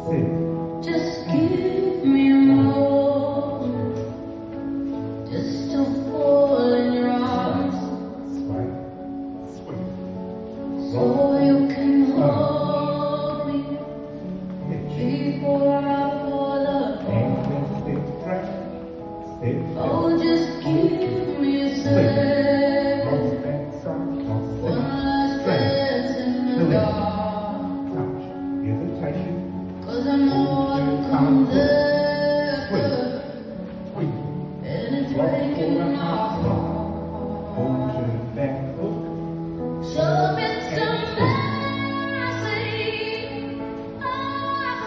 Sit. Just give me more. Just to fall in your arms. Swipe. Sweet. So you can hold me before I fall apart. Stay fresh. Stay Oh, just give me a second. Cross back side. Cross One back. last dance in the dark. Touch. Give it tight. 'Cause I know I come there. Sweet. And it's breaking my heart. Hold your back hook. Show me some mercy. I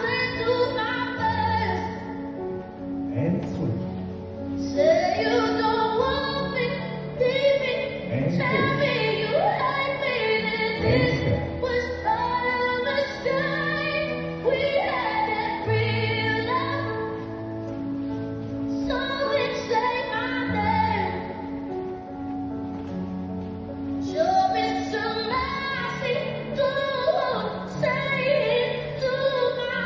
say to my best. And switch. Say you don't want me, leave me. And Tell switch. me you hate me. Then this was all a mistake. We had that real love. So it say my name. Show me some mercy. Don't say it to my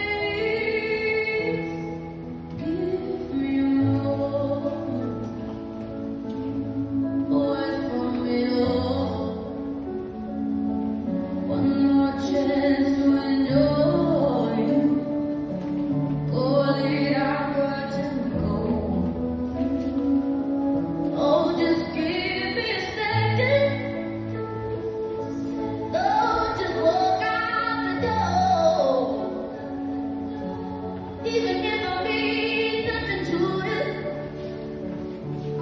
face. Give me more. Away from me all. One more chance to enjoy you. Go lead, I've got to go. Oh, just give me a second. Don't just walk out the door. Even if I mean nothing to you,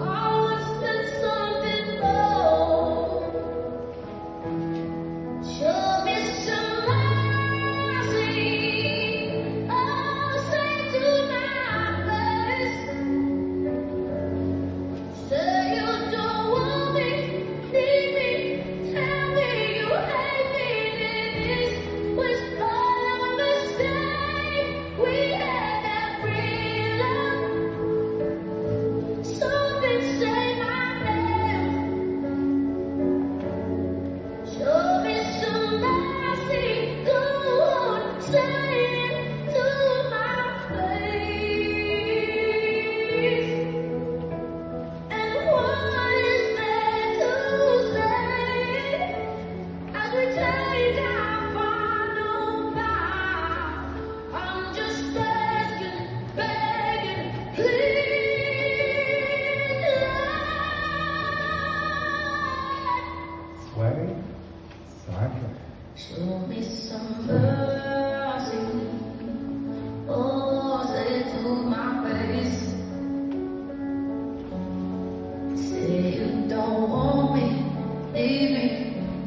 I would spend something more. Show me some mercy. Oh, say to my face. Say you don't want me, leave me. Tell me you hate me. This was all a mistake. We had that real love. Something say my name. Show me some mercy. Don't say it to my face. And what is there to say as we take our final bow? I'm just asking, begging, please, Lord. Sway. Side track. Show me some mercy. Oh, say it to my face. Say you don't want me, leave me.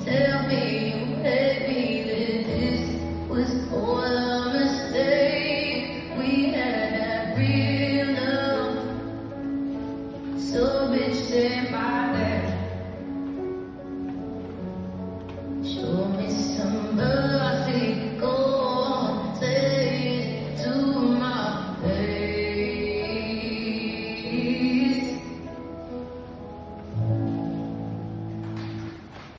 Tell me you hate me. That this was all a mistake. We had that real love. So bitch, stay by there.